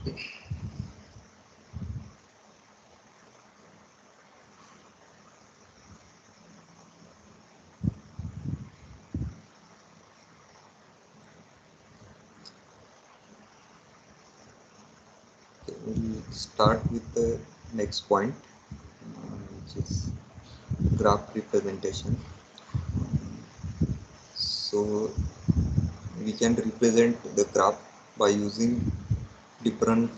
We'll start with the next point, which is graph representation. So we can represent the graph by using different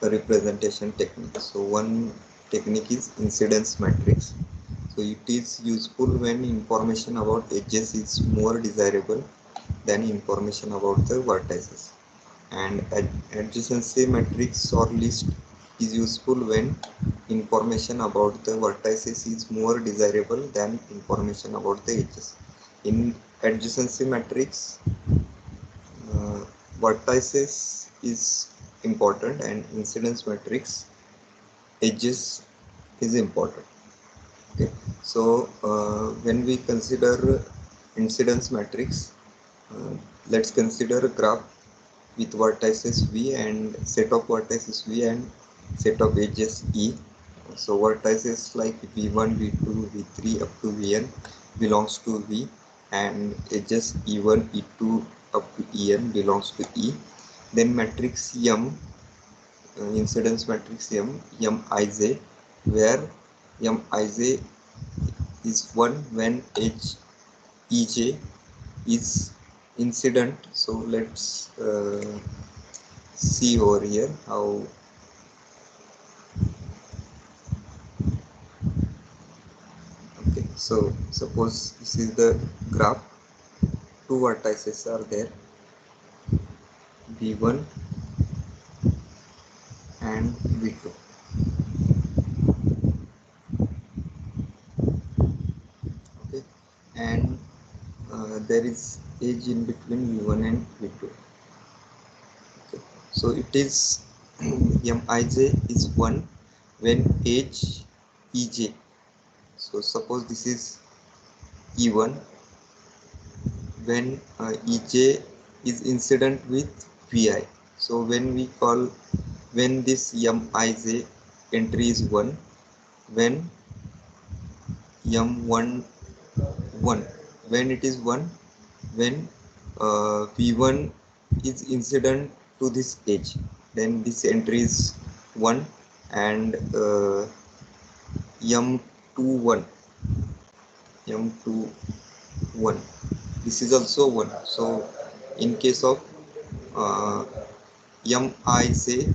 representation techniques. So one technique is incidence matrix. So it is useful when information about edges is more desirable than information about the vertices. And adjacency matrix or list is useful when information about the vertices is more desirable than information about the edges. In adjacency matrix, uh, vertices is important and incidence matrix edges is important. Okay, so when we consider incidence matrix, uh, let's consider a graph with vertices v and set of vertices v and set of edges e. So vertices like v1, v2, v3 up to vn belongs to v, and edges e1, e2 up to en belongs to e. Then matrix m, incidence matrix mij, where mij is 1 when edge ej is incident. So let's see over here how. Okay, so suppose this is the graph, two vertices are there, v1 and v2. Okay, and there is edge in between v1 and v2. Okay, so it is mij is 1 when edge ej. So suppose this is e1 when ej is incident with vi. So when this mij entry is 1, when m1 1, when it is 1, when v1 is incident to this edge, then this entry is 1, and m21 m21 this is also 1. So in case of mi say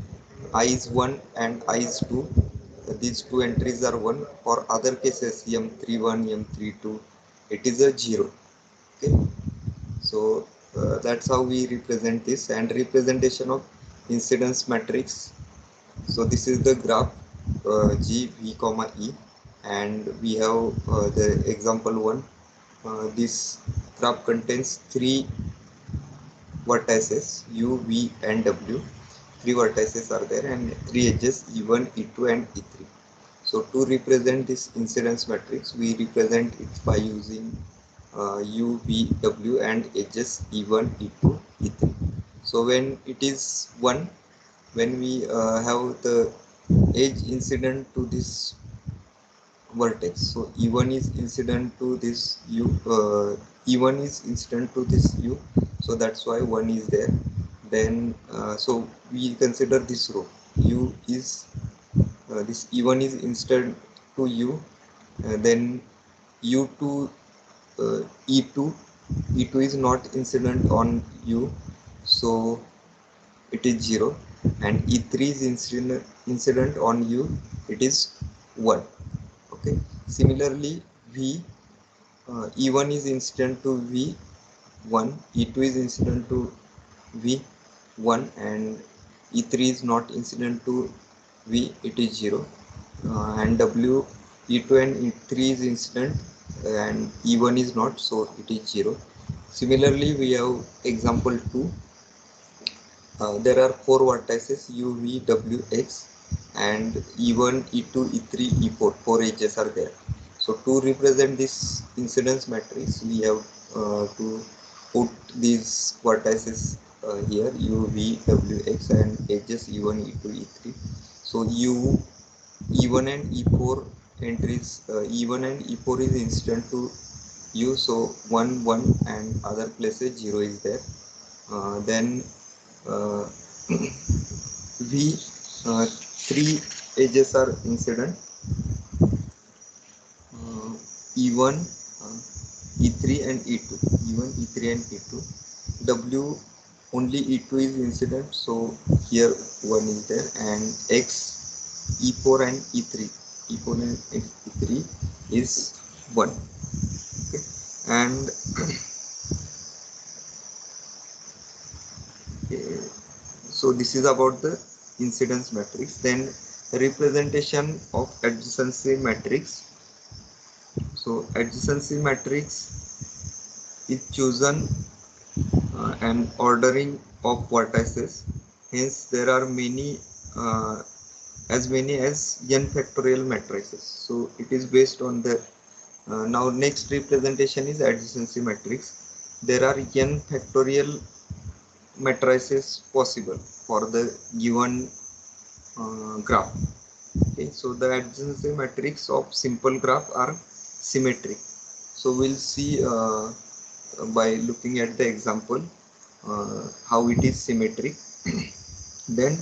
I is 1 and I is 2, these two entries are 1. For other cases m31 m32 it is a 0. Okay, so that's how we represent this. And representation of incidence matrix, so this is the graph g v comma e, and we have the example 1. This graph contains three vertices u, v and w. Three vertices are there and three edges e1, e2 and e3. So to represent this incidence matrix, we represent it by using u, v, w and edges e1, e2, e3. So when it is 1, when we have the edge incident to this vertex, so e1 is incident to this u, e1 is incident to this u, so that's why 1 is there. Then so we consider this row, u is this e1 is incident to u, then u2 e2 e2 is not incident on u, so it is 0, and e3 is incident on u, it is 1. Okay, similarly v, e1 is incident to v1, e2 is incident to v1, and e3 is not incident to v, it is 0. And w, e2 and e3 is incident and e1 is not, so it is 0. Similarly we have example 2. There are four vertices u, v, w, x, and e1, e2, e3, e4, four edges are there. So to represent this incidence matrix, we have to put these vertices here u, v, w, x and edges e1, e2, e3. So e1 and e4 entries, e1 and e4 is incident to u, so 1 1 and other places 0 is there. Then uh, v, three edges are incident, e1, e3 and e2, e1, e3 and e2. W, only e2 is incident, so here 1 is there, and x, e4 and e3, e4 and e3 is 1. Okay. And so this is about the incidence matrix. Then representation of adjacency matrix. So adjacency matrix is chosen and ordering of vertices. Hence there are uh, many as n factorial matrices. So it is based on the now next representation is adjacency matrix. There are n factorial matrices possible for the given graph. Okay, so the adjacency matrix of simple graph are symmetric. So we'll see by looking at the example how it is symmetric. Then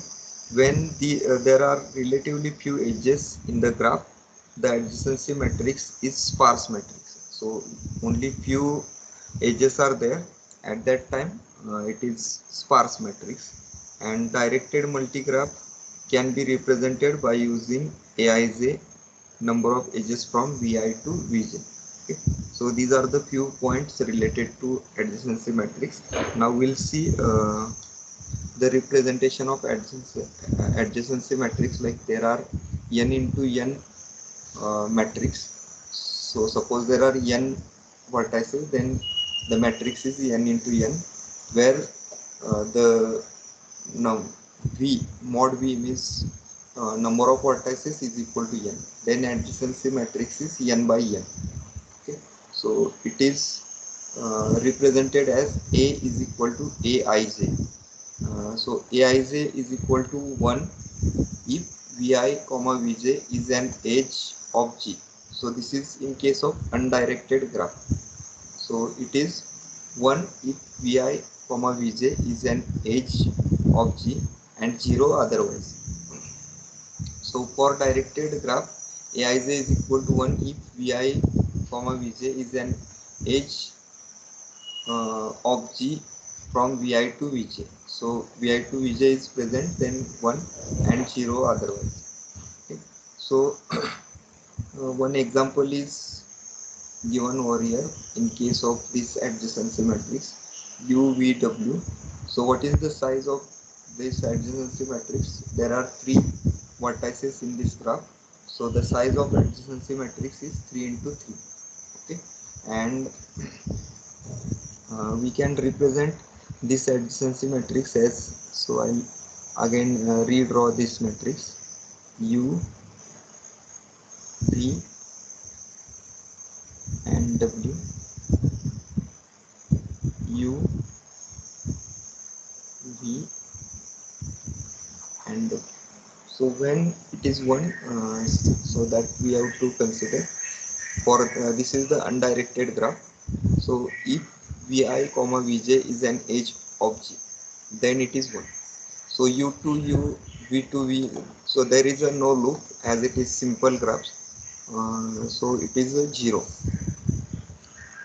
when there are relatively few edges in the graph, the adjacency matrix is sparse matrix. So only few edges are there at that time, it is sparse matrix. And directed multigraph can be represented by using aij, number of edges from vi to vj. Okay. So these are the few points related to adjacency matrix. Now we'll see the representation of adjacency matrix. Like there are n into n matrix. So suppose there are n vertices, then the matrix is n into n, where the now v mod v means number of vertices is equal to n. Then adjacency matrix is n by n. Okay, so it is represented as a is equal to aij. So aij is equal to 1 if vi comma vj is an edge of g. So this is in case of undirected graph. So it is 1 if vi comma vj is an edge of g and 0 otherwise. So for directed graph, aij is equal to 1 if vi comma vj is an edge of g from vi to vj. So vi to vj is present, then 1 and 0 otherwise. Okay. So one example is given over here in case of this adjacency matrix uvw. So what is the size of this adjacency matrix? There are three vertices in this graph, so the size of adjacency matrix is 3 into 3. Okay. And we can represent this adjacency matrix as, so I'll again redraw this matrix u, v and w, u, v and w. So when it is 1, so that we have to consider for this is the undirected graph. So if vi comma vj is an edge of g, then it is 1. So u to u, v to v, so there is a no loop as it is simple graphs. So it is a 0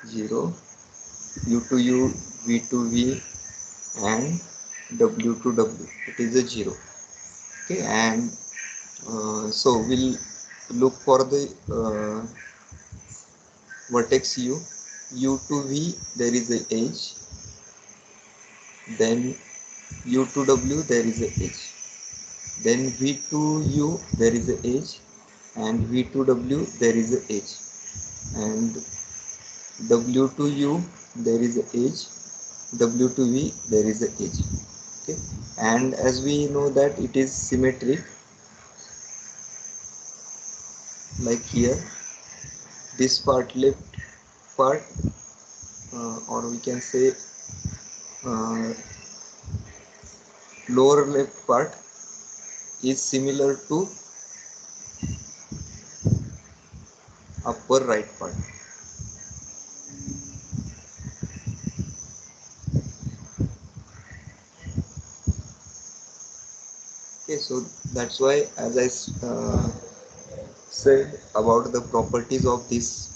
0, u to u, v to v and w to w, it is a 0. Okay. And so we'll look for the vertex u to v there is a edge, then u to w there is a edge, then v to u there is a edge, and v to w there is a edge, and w to u there is a edge, w to v there is a edge. Okay. And as we know that it is symmetric, like here this part, left part, or we can say lower left part is similar to upper right part. Okay, so that's why, as I said about the properties of this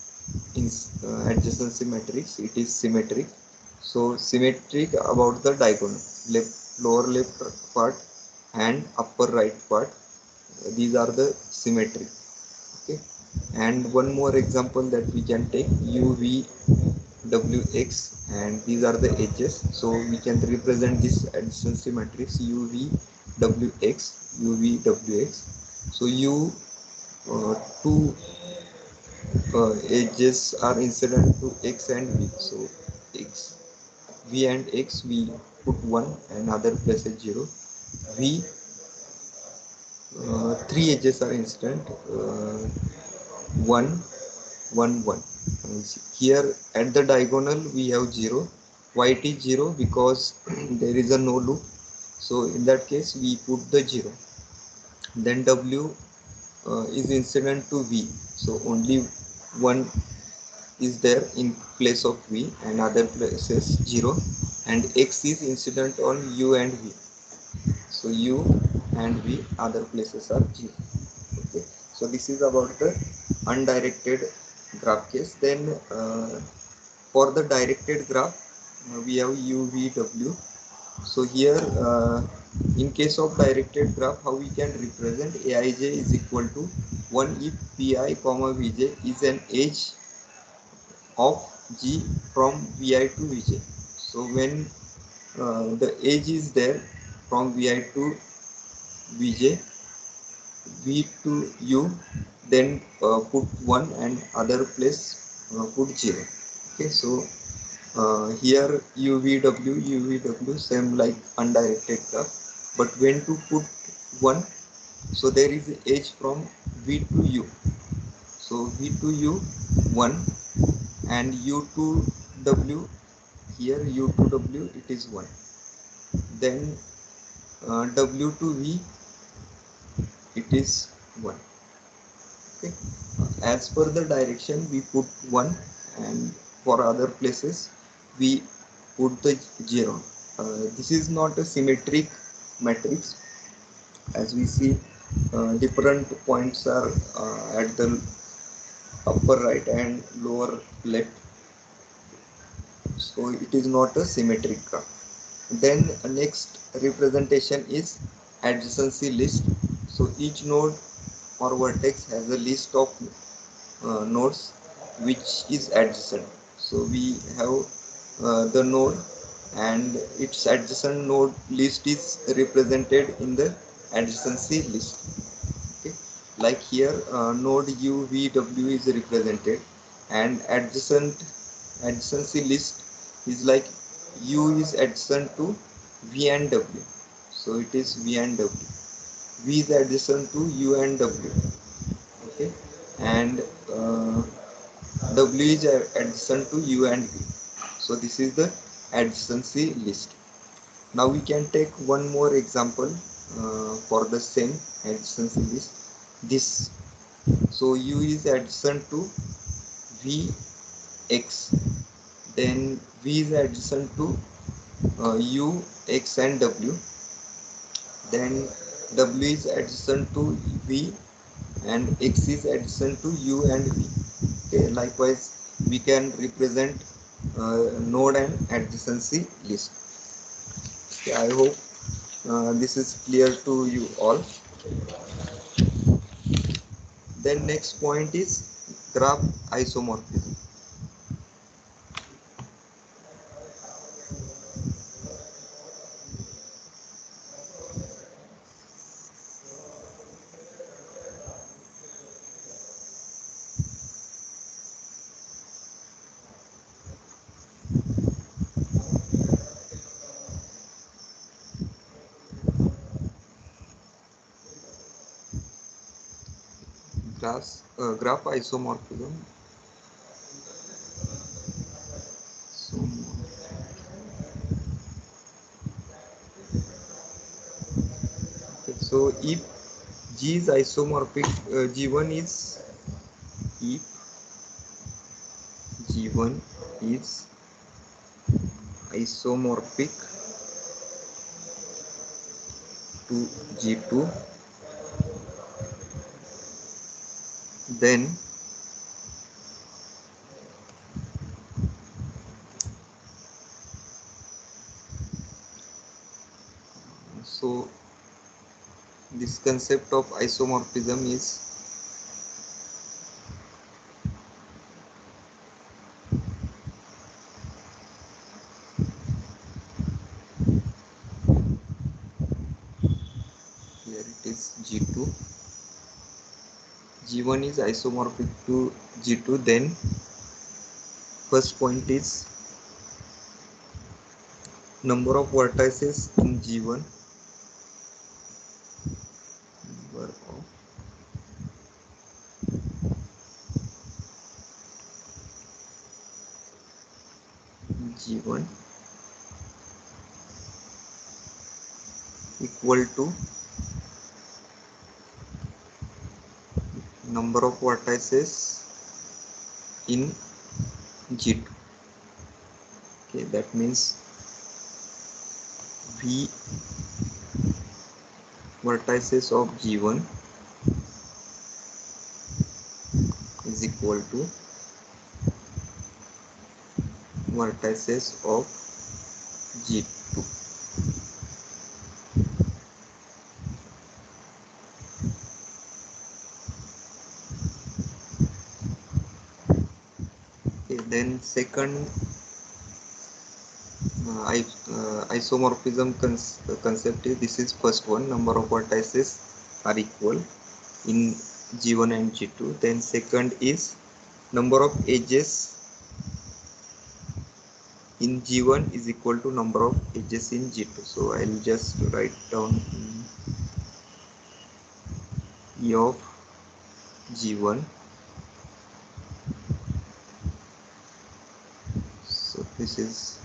adjacency matrix, it is symmetric. So symmetric about the diagonal, left lower left part and upper right part, these are the symmetric. Okay, and one more example that we can take, uv wx, and these are the edges, so we can represent this adjacency matrix uv wx, uv wx. So u two edges are incident to x and v, so x v and x we put 1 and other places 0. V three edges are incident, 1 1 1. Here at the diagonal we have 0. Why it is 0? Because there is a no loop, so in that case we put the 0. Then w is incident to v, so only 1 is there in place of v and other places 0, and x is incident on u and v, so u and v other places are 0. Okay, so this is about the undirected graph case. Then for the directed graph, we have UVW. So here, in case of directed graph, how we can represent Aij is equal to 1 if Pi comma Vj is an edge of G from Vi to Vj. So when the edge is there from Vi to Vj, V to U, then put 1 and other place put 0. Okay, so here UVW same like undirected graph, but when to put 1, so there is edge from V to U, so V to U 1 and U to W, here U to W it is 1, then W to V it is 1. Okay, as per the direction we put 1 and for other places we put the 0. This is not a symmetric matrix, as we see different points are at the upper right and lower left, so it is not a symmetric graph. Then next representation is adjacency list. So each node or vertex has a list of nodes which is adjacent. So we have the node and its adjacent node list is represented in the adjacency list. Okay, like here node UVW is represented, and adjacency list is like U is adjacent to V and W, so it is V and W. V is adjacent to U and W. Okay, and W is adjacent to U and V. So this is the adjacency list. Now we can take one more example for the same adjacency list. This, so U is adjacent to V X, then V is adjacent to U, X and W, then W is adjacent to V and X is adjacent to U and V. Okay, likewise we can represent node and adjacency list. Okay, I hope this is clear to you all. Then next point is graph isomorphism. Graph isomorphism. So So if G is isomorphic, G1 is, if G1 is isomorphic to G2, then so this concept of isomorphism is here, it is G2. G1 is isomorphic to G2, then first point is number of vertices in G1, number of G1 equal to number of vertices in G2. Okay, that means V vertices of G1 is equal to vertices of G2. Okay, then second isomorphism concept is, this is first one, number of vertices are equal in G1 and G2. Then second is number of edges in G1 is equal to number of edges in G2. So I'll just write down E of G1. So this is,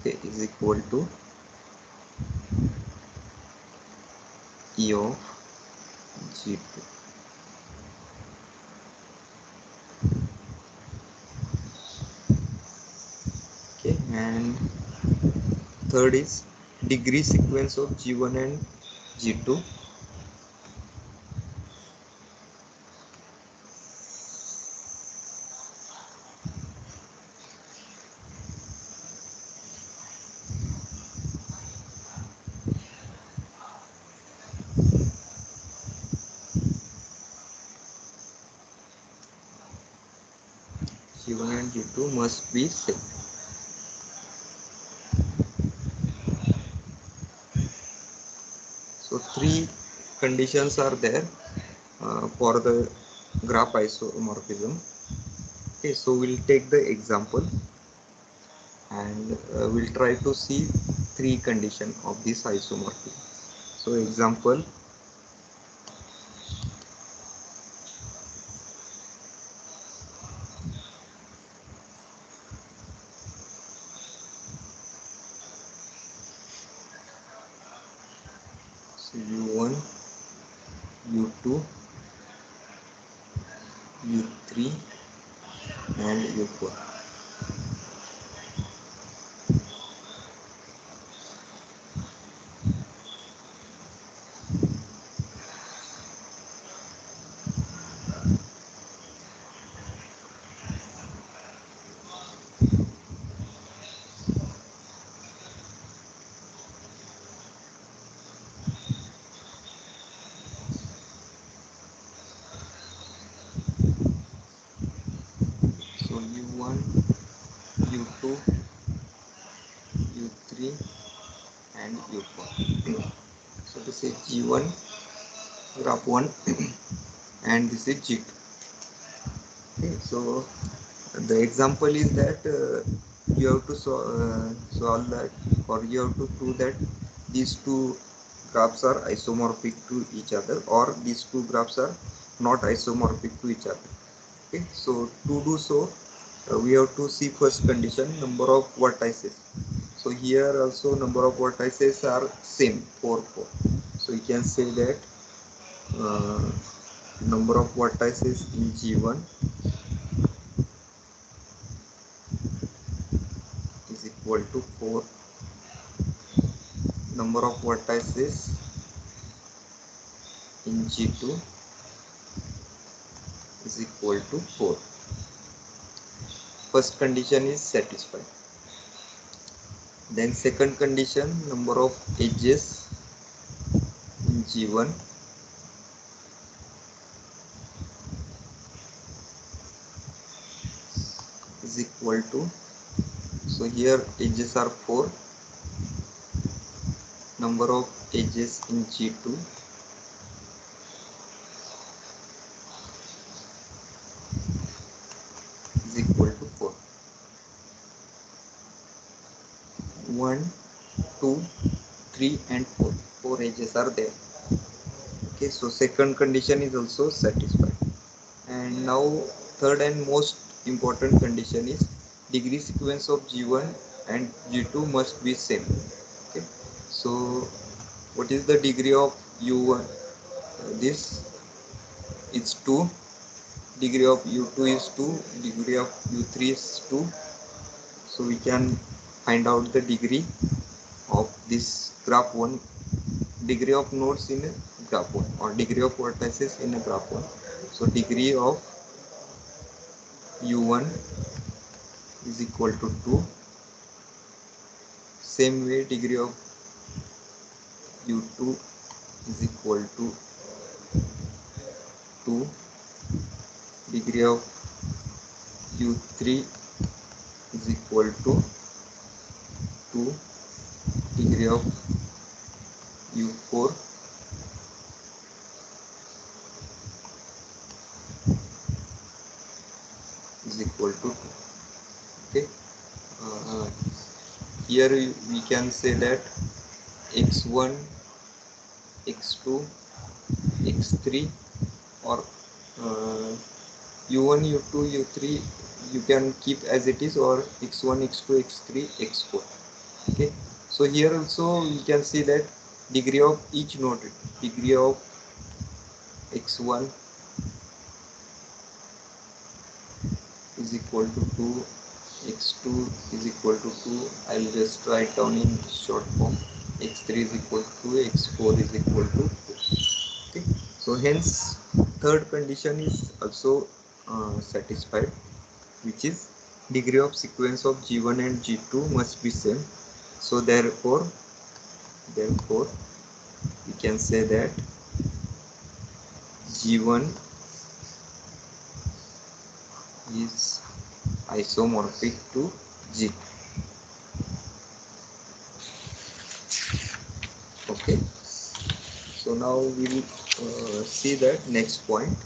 okay, is equal to E of G2. Okay, and third is degree sequence of G1 and G2. G1 and G2 must be same. So three conditions are there for the graph isomorphism. Okay, so we'll take the example and we'll try to see three conditions of this isomorphism. So example, so U1, U2, U3 and U4. So U1, U2, U3 and U4. So this is G1 graph 1 and this is G2. Okay, so the example is that you have to solve that, or you have to prove that these two graphs are isomorphic to each other, or these two graphs are not isomorphic to each other. Okay, so to do so, we have to see first condition, number of vertices. So here also number of vertices are same, 4, 4. So you can say that number of vertices in G1 is equal to 4. Number of vertices in G2 is equal to 4. First condition is satisfied. Then second condition, number of edges in G1 is equal to, so here edges are 4, number of edges in G2 is equal to 4. 1, 2, 3 and 4. 4 edges are there. Okay, so second condition is also satisfied. And now third and most important condition is degree sequence of G1 and G2 must be same. Okay, so what is the degree of U1? This is 2, degree of U2 is 2, degree of U3 is 2. So we can find out the degree of this graph 1, degree of nodes in a graph 1 or degree of vertices in a graph 1. So degree of U1 is equal to 2. Same way degree of U2 is equal to 2. Degree of U3 is equal to 2. Degree of U4 is equal to 2. Okay, here we can say that x1, x2, x3 or u1, u2, u3 you can keep as it is, or x1, x2, x3, x4. Okay, so here also we can see that degree of each node, degree of x1 is equal to 2, x2 is equal to 2. I'll just write down in short form, x3 is equal to 2, x4 is equal to 2. Okay, so hence third condition is also satisfied, which is degree of sequence of G1 and G2 must be same. So therefore we can say that G1 is isomorphic to G2. Okay, so now we will see that next point.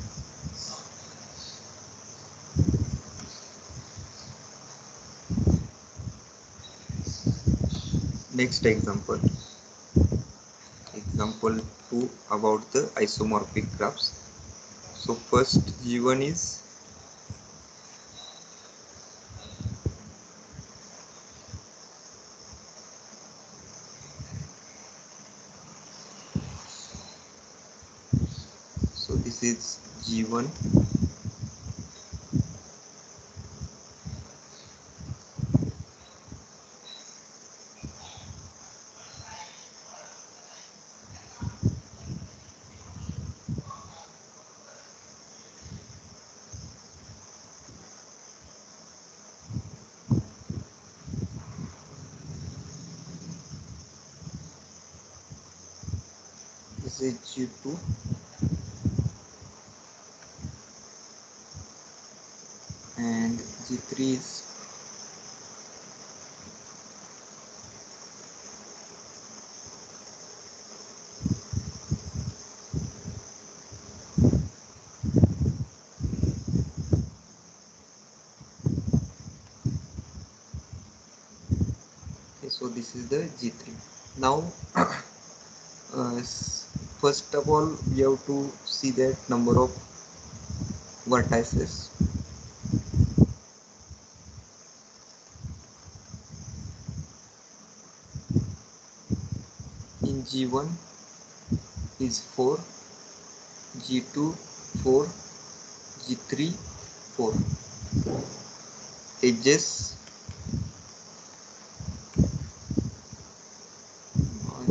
Next example 2 about the isomorphic graphs. So first G1 is this is G1 this is G2 and G3 is okay, so this is the G3. Now first of all we have to see that number of vertices in G1 is 4, G2 4, G3 4. Edges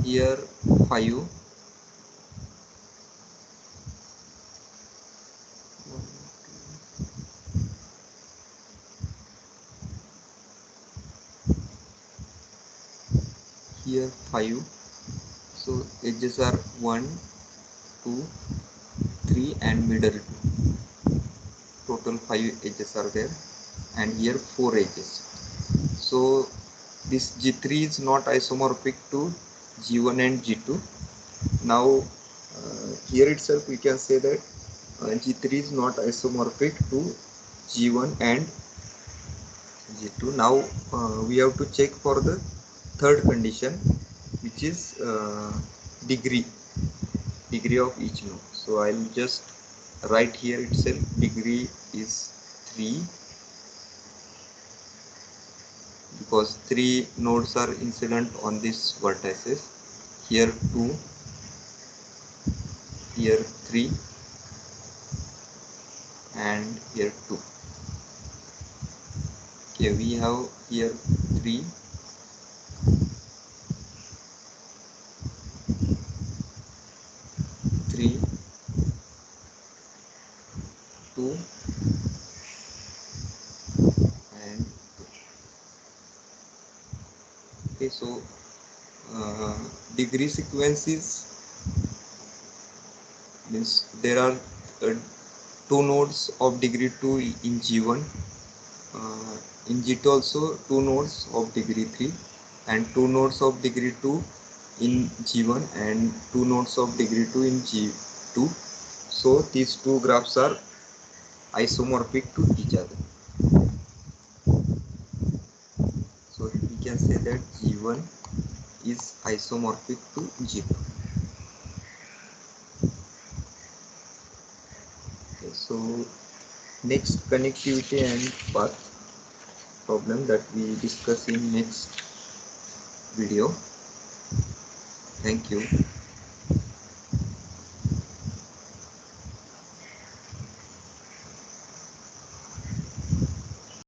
here 5, here 5. So edges are 1, 2, 3 and middle 2. Total 5 edges are there, and here 4 edges. So this G3 is not isomorphic to G1 and G2. Now here itself we can say that G3 is not isomorphic to G1 and G2. Now we have to check for the third condition, which is degree of each node. So I'll just write here itself degree is 3, because 3 nodes are incident on these vertices. Here 2, here 3 and here 2. Okay, we have here 3, 3, 2 and 2. Okay, so degree sequences means there are 2 nodes of degree 2 in G1, in G2 also 2 nodes of degree 3, and 2 nodes of degree 2 in G1 and 2 nodes of degree 2 in G2. So these two graphs are isomorphic to each other. So we can say that G1 is isomorphic to G2. Okay, so next connectivity and path problem that we discuss in next video. Thank you.